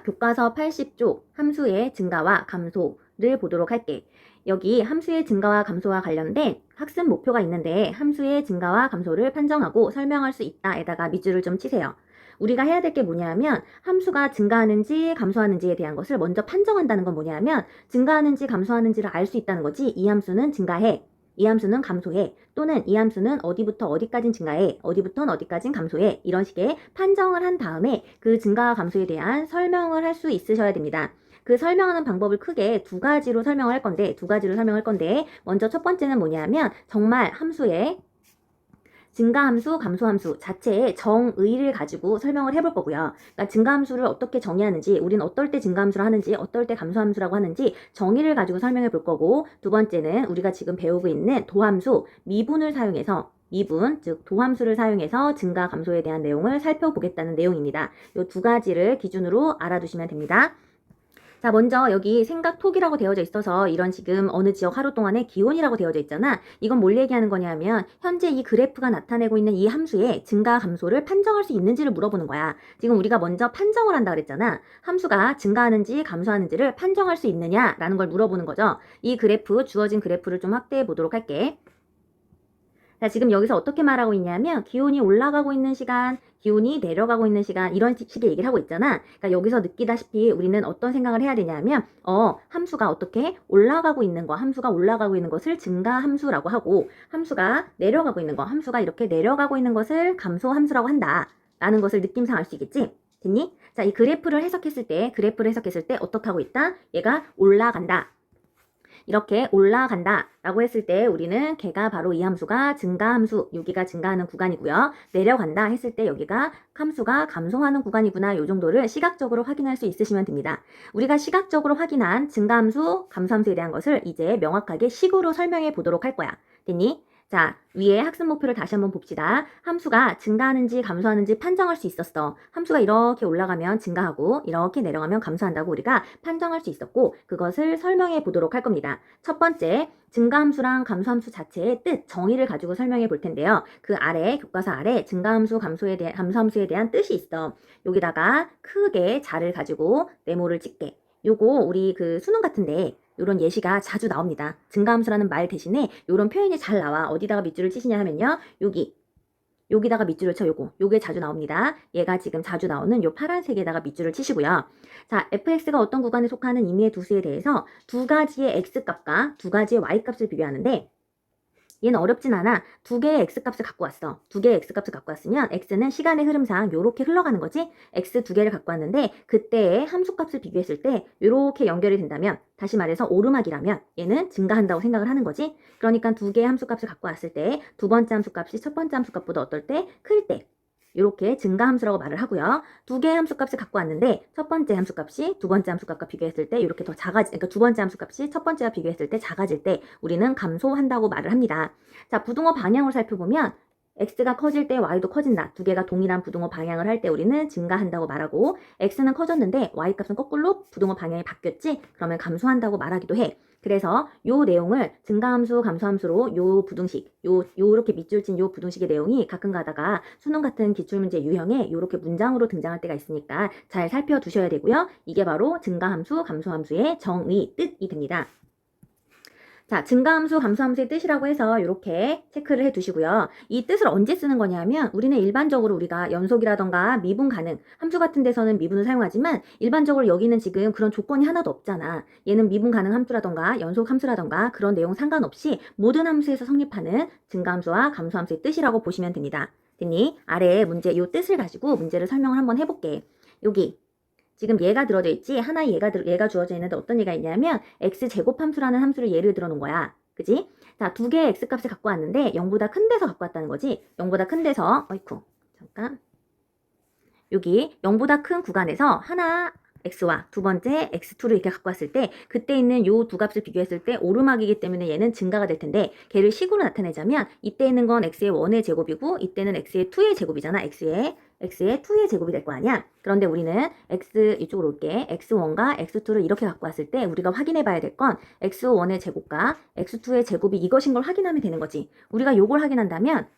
자, 교과서 80쪽 함수의 증가와 감소를 보도록 할게. 여기 함수의 증가와 감소와 관련된 학습 목표가 있는데 함수의 증가와 감소를 판정하고 설명할 수 있다에다가 밑줄을 좀 치세요. 우리가 해야 될 게 뭐냐면 함수가 증가하는지 감소하는지에 대한 것을 먼저 판정한다는 건 뭐냐면 증가하는지 감소하는지를 알 수 있다는 거지. 이 함수는 증가해. 이 함수는 감소해. 또는 이 함수는 어디부터 어디까진 증가해. 어디부터는 어디까진 감소해. 이런 식의 판정을 한 다음에 그 증가와 감소에 대한 설명을 할 수 있으셔야 됩니다. 그 설명하는 방법을 크게 두 가지로 설명을 할 건데 먼저 첫 번째는 뭐냐면 정말 함수의 증가함수, 감소함수 자체의 정의를 가지고 설명을 해볼 거고요. 그러니까 증가함수를 어떻게 정의하는지, 우리는 어떨 때 증가함수를 하는지, 어떨 때 감소함수라고 하는지 정의를 가지고 설명해 볼 거고, 두 번째는 우리가 지금 배우고 있는 도함수, 미분을 사용해서 미분, 즉 도함수를 사용해서 증가, 감소에 대한 내용을 살펴보겠다는 내용입니다. 이 두 가지를 기준으로 알아두시면 됩니다. 자, 먼저 여기 생각톡이라고 되어져 있어서 이런 지금 어느 지역 하루 동안의 기온이라고 되어져 있잖아. 이건 뭘 얘기하는 거냐면 현재 이 그래프가 나타내고 있는 이 함수의 증가 감소를 판정할 수 있는지를 물어보는 거야. 지금 우리가 먼저 판정을 한다 그랬잖아. 함수가 증가하는지 감소하는지를 판정할 수 있느냐라는 걸 물어보는 거죠. 이 그래프, 주어진 그래프를 좀 확대해 보도록 할게. 자, 지금 여기서 어떻게 말하고 있냐면 기온이 올라가고 있는 시간, 기온이 내려가고 있는 시간 이런 식의 얘기를 하고 있잖아. 그러니까 여기서 느끼다시피 우리는 어떤 생각을 해야 되냐면 함수가 어떻게 올라가고 있는 거, 함수가 올라가고 있는 것을 증가함수라고 하고 함수가 내려가고 있는 거, 함수가 이렇게 내려가고 있는 것을 감소함수라고 한다. 라는 것을 느낌상 알 수 있겠지? 됐니? 자, 이 그래프를 해석했을 때 어떻게 하고 있다? 얘가 올라간다. 이렇게 올라간다 라고 했을 때 우리는 걔가 바로 이 함수가 증가함수, 여기가 증가하는 구간이고요. 내려간다 했을 때 여기가 함수가 감소하는 구간이구나. 요 정도를 시각적으로 확인할 수 있으시면 됩니다. 우리가 시각적으로 확인한 증가함수, 감소함수에 대한 것을 이제 명확하게 식으로 설명해 보도록 할 거야. 됐니? 자, 위에 학습 목표를 다시 한번 봅시다. 함수가 증가하는지 감소하는지 판정할 수 있었어. 함수가 이렇게 올라가면 증가하고 이렇게 내려가면 감소한다고 우리가 판정할 수 있었고 그것을 설명해 보도록 할 겁니다. 첫 번째, 증가함수랑 감소함수 자체의 뜻, 정의를 가지고 설명해 볼 텐데요. 그 아래, 교과서 아래 증가함수, 감소함수에 대한 뜻이 있어. 여기다가 크게 자를 가지고 네모를 찍게. 요거 우리 그 수능 같은데 이런 예시가 자주 나옵니다. 증가함수라는 말 대신에 이런 표현이 잘 나와. 어디다가 밑줄을 치시냐 하면요. 여기다가 밑줄을 쳐. 요게 자주 나옵니다. 얘가 지금 자주 나오는 요 파란색에다가 밑줄을 치시고요. 자, fx가 어떤 구간에 속하는 임의의 두 수에 대해서 두 가지의 x값과 두 가지의 y값을 비교하는데 얘는 어렵진 않아. 두 개의 x값을 갖고 왔어. 두 개의 x값을 갖고 왔으면 x는 시간의 흐름상 요렇게 흘러가는 거지. x 두 개를 갖고 왔는데 그때의 함수값을 비교했을 때 요렇게 연결이 된다면 다시 말해서 오르막이라면 얘는 증가한다고 생각을 하는 거지. 그러니까 두 개의 함수값을 갖고 왔을 때 두 번째 함수값이 첫 번째 함수값보다 어떨 때? 클 때. 이렇게 증가함수라고 말을 하고요. 두 개의 함수값을 갖고 왔는데 첫 번째 함수값이 두 번째 함수값과 비교했을 때 이렇게 더 그러니까 두 번째 함수값이 첫 번째와 비교했을 때 작아질 때 우리는 감소한다고 말을 합니다. 자, 부등호 방향을 살펴보면 x가 커질 때 y도 커진다. 두 개가 동일한 부등호 방향을 할 때 우리는 증가한다고 말하고 x는 커졌는데 y값은 거꾸로 부등호 방향이 바뀌었지? 그러면 감소한다고 말하기도 해. 그래서 요 내용을 증가함수, 감소함수로 요 부등식, 요렇게 밑줄 친 요 부등식의 내용이 가끔 가다가 수능 같은 기출문제 유형에 요렇게 문장으로 등장할 때가 있으니까 잘 살펴두셔야 되고요. 이게 바로 증가함수, 감소함수의 정의, 뜻이 됩니다. 자, 증가함수, 감소함수의 뜻이라고 해서 이렇게 체크를 해두시고요. 이 뜻을 언제 쓰는 거냐면 우리는 일반적으로 우리가 연속이라던가 미분 가능, 함수 같은 데서는 미분을 사용하지만 일반적으로 여기는 지금 그런 조건이 하나도 없잖아. 얘는 미분 가능 함수라던가 연속 함수라던가 그런 내용 상관없이 모든 함수에서 성립하는 증가함수와 감소함수의 뜻이라고 보시면 됩니다. 됐니? 아래에 문제 이 뜻을 가지고 문제를 설명을 한번 해볼게. 여기 지금 얘가 들어져 있지? 하나의 얘가 주어져 있는데 어떤 얘가 있냐면 x제곱 함수라는 함수를 예를 들어 놓은 거야. 그지? 자, 두 개의 x값을 갖고 왔는데 0보다 큰 데서 갖고 왔다는 거지. 0보다 큰 데서 잠깐. 여기 0보다 큰 구간에서 하나 x와 두 번째 x2를 이렇게 갖고 왔을 때 그때 있는 요 두 값을 비교했을 때 오르막이기 때문에 얘는 증가가 될 텐데 걔를 식으로 나타내자면 이때 있는 건 x의 1의 제곱이고 이때는 x의 2의 제곱이잖아. x의 x의 2의 제곱이 될 거 아니야. 그런데 우리는 x 이쪽으로 올게. x1과 x2를 이렇게 갖고 왔을 때 우리가 확인해 봐야 될 건 x1의 제곱과 x2의 제곱이 이것인 걸 확인하면 되는 거지. 우리가 요걸 확인한다면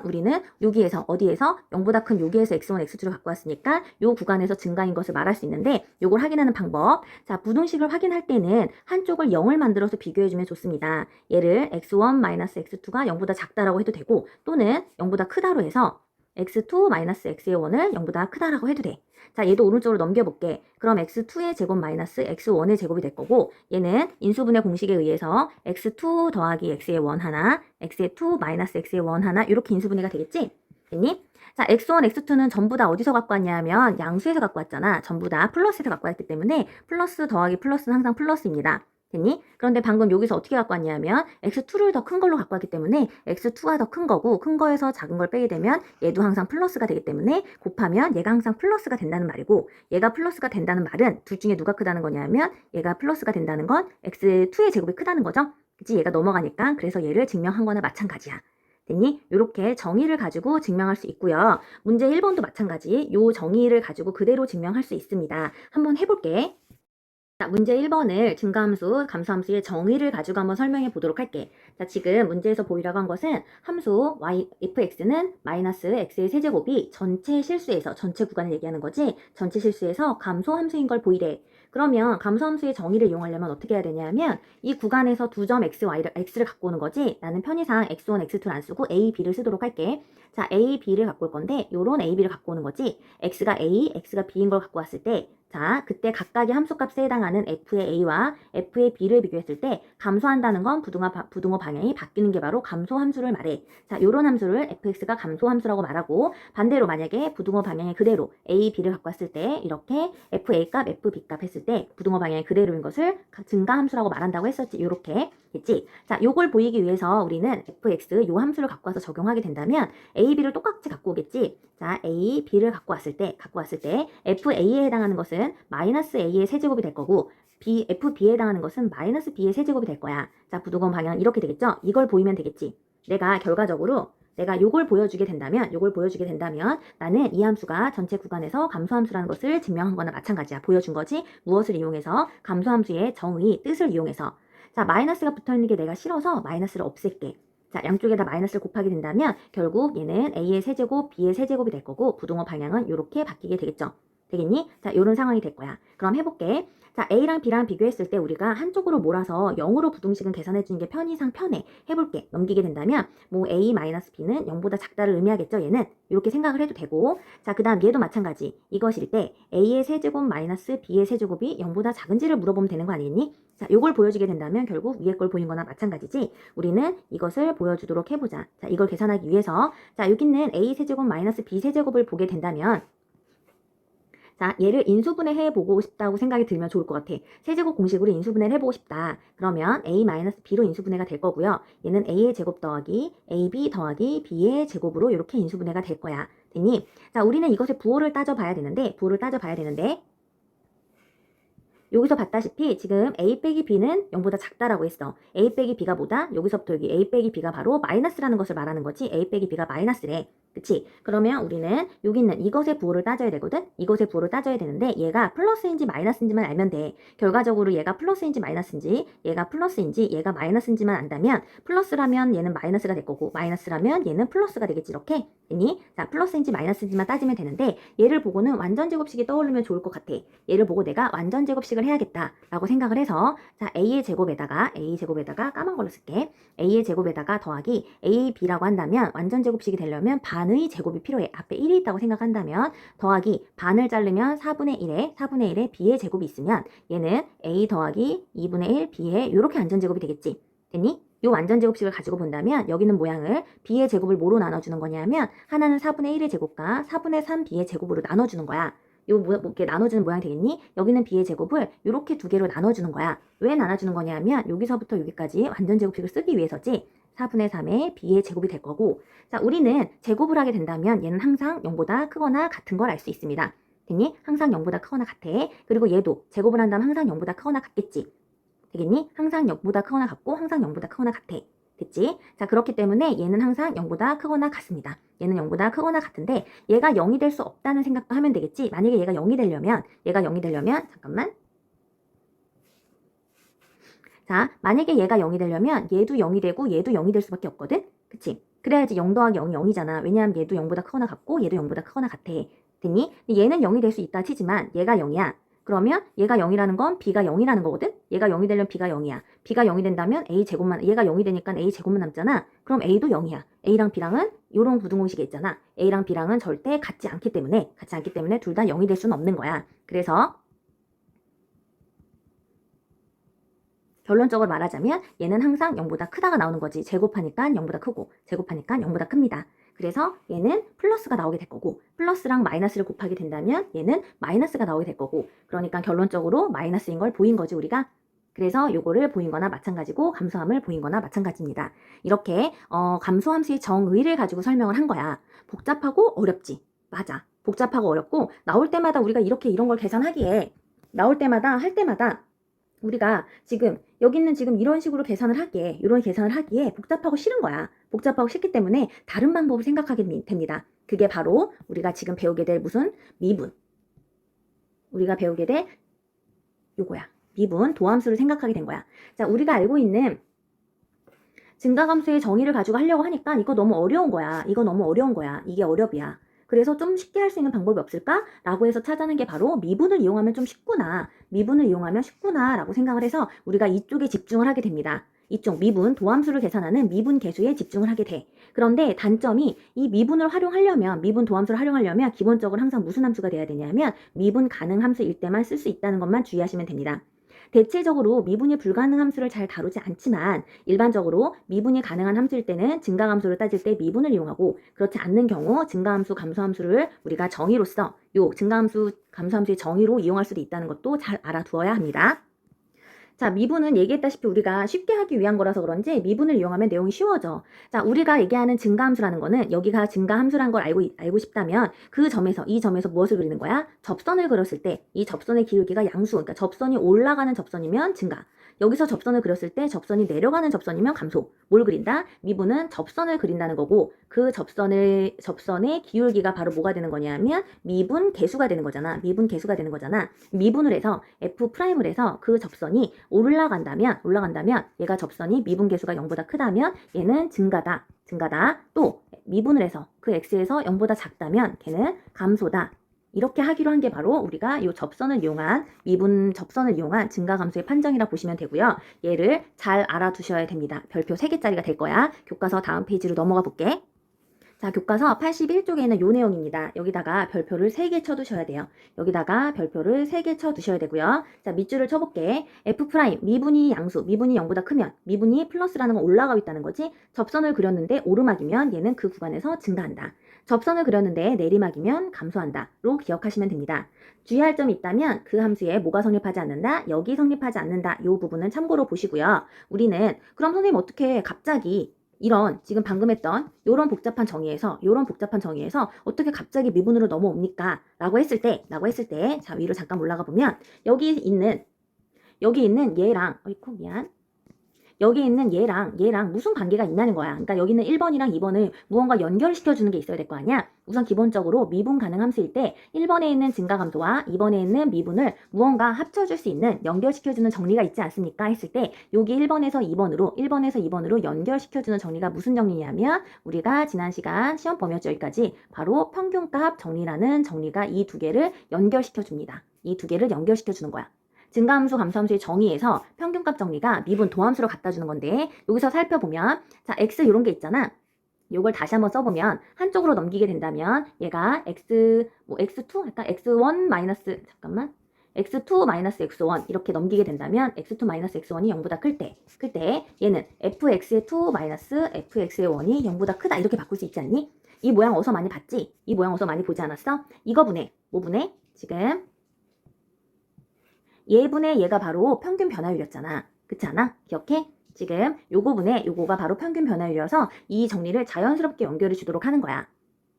우리는 여기에서 어디에서 0보다 큰 여기에서 x1, x2를 갖고 왔으니까 요 구간에서 증가인 것을 말할 수 있는데 요걸 확인하는 방법. 자, 부등식을 확인할 때는 한쪽을 0을 만들어서 비교해 주면 좋습니다. 얘를 x1-x2가 0보다 작다라고 해도 되고 또는 0보다 크다로 해서 x2-x의 1을 0보다 크다라고 해도 돼. 자, 얘도 오른쪽으로 넘겨볼게. 그럼 x2의 제곱 마이너스 x1의 제곱이 될 거고 얘는 인수분해 공식에 의해서 x2 더하기 x의 1 하나, x의 2 마이너스 x의 1 하나 이렇게 인수분해가 되겠지? 됐니? 자, x1, x2는 전부 다 어디서 갖고 왔냐면 양수에서 갖고 왔잖아. 전부 다 플러스에서 갖고 왔기 때문에 플러스 더하기 플러스는 항상 플러스입니다. 됐니? 그런데 방금 여기서 어떻게 갖고 왔냐면 x2를 더 큰 걸로 갖고 왔기 때문에 x2가 더 큰 거고 큰 거에서 작은 걸 빼게 되면 얘도 항상 플러스가 되기 때문에 곱하면 얘가 항상 플러스가 된다는 말이고 얘가 플러스가 된다는 말은 둘 중에 누가 크다는 거냐면 얘가 플러스가 된다는 건 x2의 제곱이 크다는 거죠. 그치? 얘가 넘어가니까 그래서 얘를 증명한 거나 마찬가지야. 됐니? 이렇게 정의를 가지고 증명할 수 있고요. 문제 1번도 마찬가지. 요 정의를 가지고 그대로 증명할 수 있습니다. 한번 해볼게. 자, 문제 1번을 증가함수, 감소함수의 정의를 가지고 한번 설명해 보도록 할게. 자, 지금 문제에서 보이라고 한 것은 함수 fx는 마이너스 x의 세제곱이 전체 실수에서, 전체 구간을 얘기하는 거지, 전체 실수에서 감소함수인 걸 보이래. 그러면 감소함수의 정의를 이용하려면 어떻게 해야 되냐면 이 구간에서 두 점 x를 갖고 오는 거지. 나는 편의상 x1, x2를 안 쓰고 a, b를 쓰도록 할게. 자, a, b를 갖고 올 건데 요런 a, b를 갖고 오는 거지. x가 a, x가 b인 걸 갖고 왔을 때 자, 그때 각각의 함수값에 해당하는 f의 a와 f의 b를 비교했을 때 감소한다는 건 부등호 방향이 바뀌는 게 바로 감소함수를 말해. 자, 요런 함수를 fx가 감소함수라고 말하고 반대로 만약에 부등호 방향이 그대로 a, b를 갖고 왔을 때 이렇게 fa 값, fb 값 했을 때 부등호 방향이 그대로인 것을 증가함수라고 말한다고 했었지. 요렇게 됐지? 자, 요걸 보이기 위해서 우리는 fx 요 함수를 갖고 와서 적용하게 된다면 a, b를 똑같이 갖고 오겠지? 자, a, b를 갖고 왔을 때 fa에 해당하는 것은 마이너스 a의 세제곱이 될 거고 fb에 해당하는 것은 마이너스 b의 세제곱이 될 거야. 자, 부등호 방향은 이렇게 되겠죠? 이걸 보이면 되겠지? 내가 결과적으로 내가 요걸 보여주게 된다면 나는 이 함수가 전체 구간에서 감소함수라는 것을 증명한 거나 마찬가지야. 보여준 거지? 무엇을 이용해서? 감소함수의 정의, 뜻을 이용해서. 자, 마이너스가 붙어있는 게 내가 싫어서 마이너스를 없앨게. 자, 양쪽에다 마이너스를 곱하게 된다면 결국 얘는 a의 세제곱, b의 세제곱이 될 거고 부등호 방향은 이렇게 바뀌게 되겠죠. 되겠니? 자, 요런 상황이 될 거야. 그럼 해볼게. 자, a랑 b랑 비교했을 때 우리가 한쪽으로 몰아서 0으로 부등식은 계산해 주는 게 편의상 편해. 해볼게. 넘기게 된다면 뭐 a-b는 0보다 작다를 의미하겠죠. 얘는 이렇게 생각을 해도 되고 자, 그 다음 얘도 마찬가지. 이것일 때 a의 세제곱 마이너스 b의 세제곱이 0보다 작은지를 물어보면 되는 거 아니겠니? 자, 요걸 보여주게 된다면 결국 위에 걸 보인 거나 마찬가지지. 우리는 이것을 보여주도록 해보자. 자, 이걸 계산하기 위해서 자, 여기 있는 a 세제곱 마이너스 b 세제곱을 보게 된다면 자, 얘를 인수분해 해보고 싶다고 생각이 들면 좋을 것 같아. 세제곱 공식으로 인수분해를 해보고 싶다. 그러면 a-b로 인수분해가 될 거고요. 얘는 a의 제곱 더하기 ab 더하기 b의 제곱으로 이렇게 인수분해가 될 거야. 됐니? 자, 우리는 이것의 부호를 따져봐야 되는데 여기서 봤다시피 지금 a 빼기 b는 0보다 작다라고 했어. a 빼기 b가 뭐다? 여기서부터 여기 a 빼기 b가 바로 마이너스라는 것을 말하는 거지. a 빼기 b가 마이너스래. 그치? 그러면 우리는 여기 있는 이것의 부호를 따져야 되거든? 이것의 부호를 따져야 되는데 얘가 플러스인지 마이너스인지만 알면 돼. 결과적으로 얘가 플러스인지 마이너스인지 얘가 플러스인지 얘가 마이너스인지만 안다면 플러스라면 얘는 마이너스가 될 거고 마이너스라면 얘는 플러스가 되겠지. 이렇게 됐니? 자, 플러스인지 마이너스인지만 따지면 되는데 얘를 보고는 완전 제곱식이 떠오르면 좋을 것 같아. 얘를 보고 내가 완전 제곱식을 해야겠다 라고 생각을 해서 자, a의 제곱에다가 까만 걸로 쓸게. a의 제곱에다가 더하기 ab라고 한다면 완전 제곱식이 되려면 반의 제곱이 필요해. 앞에 1이 있다고 생각한다면 더하기 반을 자르면 4분의 1에 b의 제곱이 있으면 얘는 a 더하기 2분의 1 b의 이렇게 완전 제곱이 되겠지. 됐니? 요 완전 제곱식을 가지고 본다면 여기는 모양을 b의 제곱을 뭐로 나눠주는 거냐면 하나는 4분의 1의 제곱과 4분의 3 b의 제곱으로 나눠주는 거야. 이렇게 나눠주는 모양 되겠니? 여기는 b의 제곱을 이렇게 두 개로 나눠주는 거야. 왜 나눠주는 거냐면 여기서부터 여기까지 완전 제곱식을 쓰기 위해서지. 4분의 3의 b의 제곱이 될 거고 자, 우리는 제곱을 하게 된다면 얘는 항상 0보다 크거나 같은 걸 알 수 있습니다. 됐니? 항상 0보다 크거나 같아. 그리고 얘도 제곱을 한다면 항상 0보다 크거나 같겠지. 되겠니? 항상 0보다 크거나 같고 항상 0보다 크거나 같아. 됐지? 자, 그렇기 때문에 얘는 항상 0보다 크거나 같습니다. 얘는 0보다 크거나 같은데 얘가 0이 될 수 없다는 생각도 하면 되겠지? 만약에 얘가 0이 되려면 잠깐만. 자, 만약에 얘가 0이 되려면 얘도 0이 되고 얘도 0이 될 수밖에 없거든? 그치? 그래야지 0 더하기 0이 0이잖아. 왜냐하면 얘도 0보다 크거나 같고 얘도 0보다 크거나 같아. 됐니? 얘는 0이 될 수 있다 치지만 얘가 0이야. 그러면 얘가 0이라는 건 b가 0이라는 거거든? 얘가 0이 되려면 b가 0이야. b가 0이 된다면 a제곱만, 얘가 0이 되니까 a제곱만 남잖아. 그럼 a도 0이야. a랑 b랑은 요런 부등공식이 있잖아. a랑 b랑은 절대 같지 않기 때문에 둘 다 0이 될 수는 없는 거야. 그래서 결론적으로 말하자면 얘는 항상 0보다 크다가 나오는 거지. 제곱하니까 0보다 크고 제곱하니까 0보다 큽니다. 그래서 얘는 플러스가 나오게 될 거고 플러스랑 마이너스를 곱하게 된다면 얘는 마이너스가 나오게 될 거고 그러니까 결론적으로 마이너스인 걸 보인 거지 우리가. 그래서 요거를 보인 거나 마찬가지고 감소함을 보인 거나 마찬가지입니다. 이렇게 감소함수의 정의를 가지고 설명을 한 거야. 복잡하고 어렵지. 맞아. 복잡하고 어렵고 나올 때마다 우리가 이렇게 이런 걸 계산하기에 나올 때마다 할 때마다 우리가 지금 여기 있는 지금 이런 식으로 이런 계산을 하기에 복잡하고 싫은 거야. 복잡하고 싫기 때문에 다른 방법을 생각하게 됩니다. 그게 바로 우리가 지금 배우게 될 무슨 미분. 우리가 배우게 될 요거야. 미분, 도함수를 생각하게 된 거야. 자, 우리가 알고 있는 증가감수의 정의를 가지고 하려고 하니까 이거 너무 어려운 거야. 이게 어렵이야. 그래서 좀 쉽게 할 수 있는 방법이 없을까? 라고 해서 찾아낸 게 바로 미분을 이용하면 좀 쉽구나. 라고 생각을 해서 우리가 이쪽에 집중을 하게 됩니다. 이쪽 미분, 도함수를 계산하는 미분 계수에 집중을 하게 돼. 그런데 단점이 이 미분 도함수를 활용하려면 기본적으로 항상 무슨 함수가 돼야 되냐면 미분 가능 함수일 때만 쓸 수 있다는 것만 주의하시면 됩니다. 대체적으로 미분이 불가능한 함수를 잘 다루지 않지만 일반적으로 미분이 가능한 함수일 때는 증가함수를 따질 때 미분을 이용하고 그렇지 않는 경우 증가함수, 감소함수를 우리가 정의로서 증가함수, 감소함수의 정의로 이용할 수도 있다는 것도 잘 알아두어야 합니다. 자, 미분은 얘기했다시피 우리가 쉽게 하기 위한 거라서 그런지 미분을 이용하면 내용이 쉬워져. 자, 우리가 얘기하는 증가함수라는 거는 여기가 증가함수라는 걸 알고 싶다면 이 점에서 무엇을 그리는 거야? 접선을 그렸을 때 이 접선의 기울기가 양수, 그러니까 접선이 올라가는 접선이면 증가. 여기서 접선을 그렸을 때 접선이 내려가는 접선이면 감소. 뭘 그린다? 미분은 접선을 그린다는 거고 그 접선의 기울기가 바로 뭐가 되는 거냐면 미분 계수가 되는 거잖아. 미분을 해서 F'을 해서 그 접선이 올라간다면 얘가 접선이 미분 계수가 0보다 크다면 얘는 증가다. 또 미분을 해서 그 x에서 0보다 작다면 걔는 감소다. 이렇게 하기로 한 게 바로 우리가 이 접선을 이용한 증가감소의 판정이라 보시면 되고요. 얘를 잘 알아두셔야 됩니다. 별표 3개짜리가 될 거야. 교과서 다음 페이지로 넘어가 볼게. 자, 교과서 81쪽에 있는 요 내용입니다. 여기다가 별표를 3개 쳐두셔야 돼요. 되고요. 자, 밑줄을 쳐볼게. F' 미분이 양수, 미분이 0보다 크면 미분이 플러스라는 건 올라가고 있다는 거지. 접선을 그렸는데 오르막이면 얘는 그 구간에서 증가한다. 접선을 그렸는데 내리막이면 감소한다.로 기억하시면 됩니다. 주의할 점이 있다면 그 함수에 뭐가 성립하지 않는다? 여기 성립하지 않는다. 요 부분은 참고로 보시고요. 우리는 그럼 선생님 어떻게 갑자기 이런 지금 방금 했던 요런 복잡한 정의에서 어떻게 갑자기 미분으로 넘어옵니까? 라고 했을 때 자, 위로 잠깐 올라가 보면 여기 있는 얘랑 여기 있는 얘랑 무슨 관계가 있냐는 거야. 그러니까 여기 있는 1번이랑 2번을 무언가 연결시켜주는 게 있어야 될 거 아니야. 우선 기본적으로 미분 가능 함수일 때 1번에 있는 증가감소와 2번에 있는 미분을 무언가 합쳐줄 수 있는 연결시켜주는 정리가 있지 않습니까? 했을 때 여기 1번에서 2번으로 연결시켜주는 정리가 무슨 정리냐면 우리가 지난 시간 시험 범위였죠. 여기까지 바로 평균값 정리라는 정리가 이 두 개를 연결시켜줍니다. 이 두 개를 연결시켜주는 거야. 증가함수, 감소함수의 정의에서 평균값 정리가 미분, 도함수로 갖다 주는 건데 여기서 살펴보면 자, x 이런 게 있잖아. 요걸 다시 한번 써보면 한쪽으로 넘기게 된다면 얘가 x2 약간 x1 마이너스 x2 마이너스 x1 이렇게 넘기게 된다면 x2 마이너스 x1이 0보다 클 때 얘는 fx의 2 마이너스 fx의 1이 0보다 크다 이렇게 바꿀 수 있지 않니? 이 모양 어서 많이 봤지? 이 모양 어서 많이 보지 않았어? 이거 분해, 뭐 분해? 지금 얘분의 얘가 바로 평균 변화율이었잖아. 그렇지 않아? 기억해? 지금 요거가 바로 평균 변화율이어서 이 정리를 자연스럽게 연결해 주도록 하는 거야.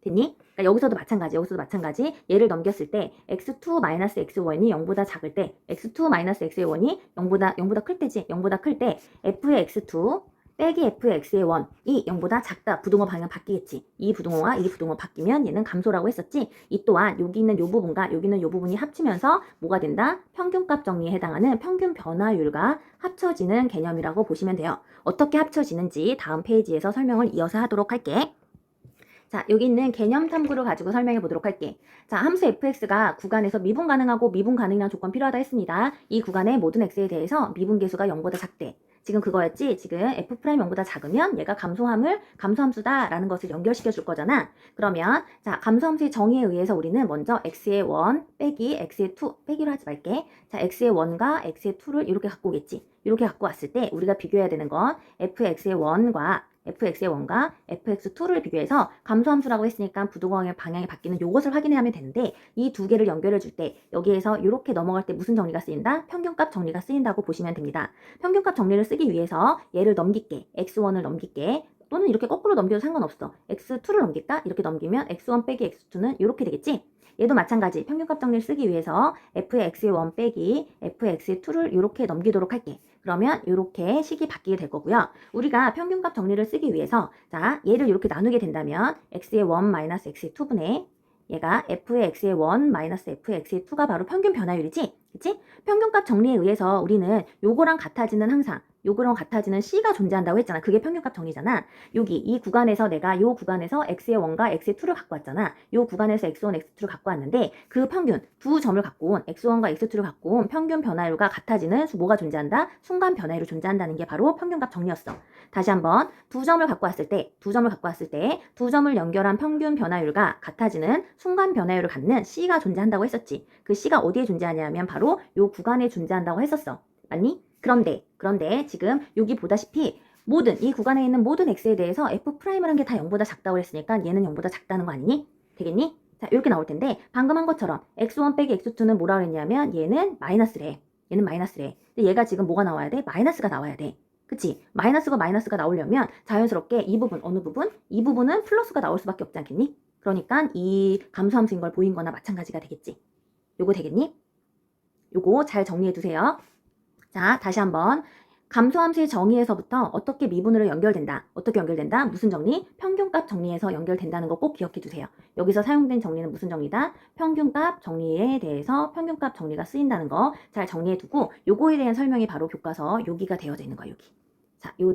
됐니? 그러니까 여기서도 마찬가지. 얘를 넘겼을 때 x2-x1이 0보다 작을 때 x2-x의 1이 0보다 클 때지. 0보다 클 때 f의 x2 빼기 fx의 원이 0보다 작다. 부등호 방향 바뀌겠지. 이 부등호와 이 부등호 바뀌면 얘는 감소라고 했었지. 이 또한 여기 있는 요 부분과 여기 있는 요 부분이 합치면서 뭐가 된다? 평균값 정리에 해당하는 평균 변화율과 합쳐지는 개념이라고 보시면 돼요. 어떻게 합쳐지는지 다음 페이지에서 설명을 이어서 하도록 할게. 자, 여기 있는 개념 탐구를 가지고 설명해 보도록 할게. 자, 함수 fx가 구간에서 미분 가능하고 미분 가능이라는 조건 필요하다 했습니다. 이 구간의 모든 x에 대해서 미분 계수가 0보다 작대. 지금 그거였지? 지금 f' 0보다 작으면 얘가 감소함수다라는 것을 연결시켜 줄 거잖아. 그러면 자, 감소함수의 정의에 의해서 우리는 먼저 x의 1 빼기 x의 2 빼기로 하지 말게. 자, x의 1과 x의 2를 이렇게 갖고 오겠지. 이렇게 갖고 왔을 때 우리가 비교해야 되는 건 fx의 1과 fx2를 비교해서 감소함수라고 했으니까 부등호의 방향이 바뀌는 요것을 확인하면 되는데 이 두 개를 연결해 줄 때 여기에서 이렇게 넘어갈 때 무슨 정리가 쓰인다? 평균값 정리가 쓰인다고 보시면 됩니다. 평균값 정리를 쓰기 위해서 얘를 넘길게. x1을 넘길게. 또는 이렇게 거꾸로 넘겨도 상관없어. x2를 넘길까? 이렇게 넘기면 x1 빼기 x2는 이렇게 되겠지? 얘도 마찬가지 평균값 정리를 쓰기 위해서 f의 x의 1 빼기 f의 x의 2를 이렇게 넘기도록 할게. 그러면 이렇게 식이 바뀌게 될 거고요. 우리가 평균값 정리를 쓰기 위해서 자 얘를 이렇게 나누게 된다면 x의 1 마이너스 x의 2분의 얘가 f의 x의 1 마이너스 f의 x의 2가 바로 평균 변화율이지? 그치? 평균값 정리에 의해서 우리는 요거랑 같아지는 항상 요거랑 같아지는 C가 존재한다고 했잖아. 그게 평균값 정리잖아. 여기 이 구간에서 내가 요 구간에서 x의 1과 x의 2를 갖고 왔잖아. 요 구간에서 x1, x2를 갖고 왔는데 그 평균 두 점을 갖고 온 x1과 x2를 갖고 온 평균 변화율과 같아지는 뭐가 존재한다? 순간 변화율이 존재한다는 게 바로 평균값 정리였어. 다시 한번 두 점을 갖고 왔을 때 두 점을 연결한 평균 변화율과 같아지는 순간 변화율을 갖는 C가 존재한다고 했었지. 그 C가 어디에 존재하냐면 바로 요 구간에 존재한다고 했었어. 맞니? 그런데 지금 여기 보다시피 이 구간에 있는 모든 x에 대해서 f'라는 게 다 0보다 작다고 했으니까 얘는 0보다 작다는 거 아니니? 되겠니? 자, 이렇게 나올 텐데 방금 한 것처럼 x1 빼기 x2는 뭐라 그랬냐면 얘는 마이너스래. 근데 얘가 지금 뭐가 나와야 돼? 마이너스가 나와야 돼. 그치? 마이너스가 나오려면 자연스럽게 이 부분, 어느 부분? 이 부분은 플러스가 나올 수밖에 없지 않겠니? 그러니까 이 감소함수인 걸 보인 거나 마찬가지가 되겠지. 요거 되겠니? 요거 잘 정리해 두세요. 자, 다시 한번 감소함수의 정의에서부터 어떻게 미분으로 연결된다. 어떻게 연결된다? 무슨 정리? 평균값 정리에서 연결된다는 거 꼭 기억해 두세요. 여기서 사용된 정리는 무슨 정리다? 평균값 정리에 대해서 평균값 정리가 쓰인다는 거 잘 정리해 두고 요거에 대한 설명이 바로 교과서 여기가 되어져 있는 거야, 여기. 자, 요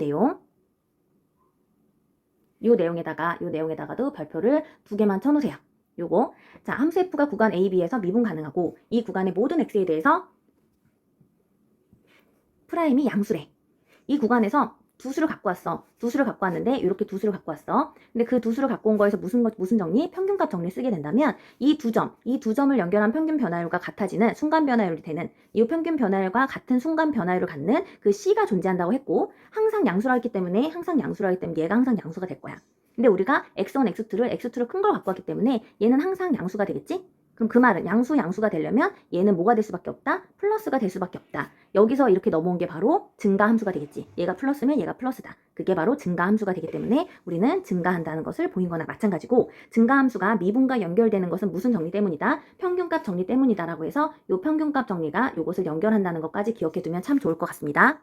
내용에다가도 별표를 2개만 쳐놓으세요. 요거. 자, 함수 f가 구간 A, B에서 미분 가능하고 이 구간의 모든 x에 대해서 프라임이 양수래. 이 구간에서 두 수를 갖고 왔어. 두 수를 갖고 왔는데 이렇게 두 수를 갖고 왔어. 근데 그 두 수를 갖고 온 거에서 무슨 정리? 평균값 정리 쓰게 된다면 이 두 점을 연결한 평균 변화율과 같아지는 순간 변화율이 되는 이 평균 변화율과 같은 순간 변화율을 갖는 그 C가 존재한다고 했고 항상 양수라 했기 때문에 얘가 항상 양수가 될 거야. 근데 우리가 x1, x2를 큰 걸 갖고 왔기 때문에 얘는 항상 양수가 되겠지? 그럼 그 말은 양수가 되려면 얘는 뭐가 될 수밖에 없다? 플러스가 될 수밖에 없다. 여기서 이렇게 넘어온 게 바로 증가함수가 되겠지. 얘가 플러스면 얘가 플러스다. 그게 바로 증가함수가 되기 때문에 우리는 증가한다는 것을 보인 거나 마찬가지고 증가함수가 미분과 연결되는 것은 무슨 정리 때문이다? 평균값 정리 때문이다라고 해서 요 평균값 정리가 요것을 연결한다는 것까지 기억해 두면 참 좋을 것 같습니다.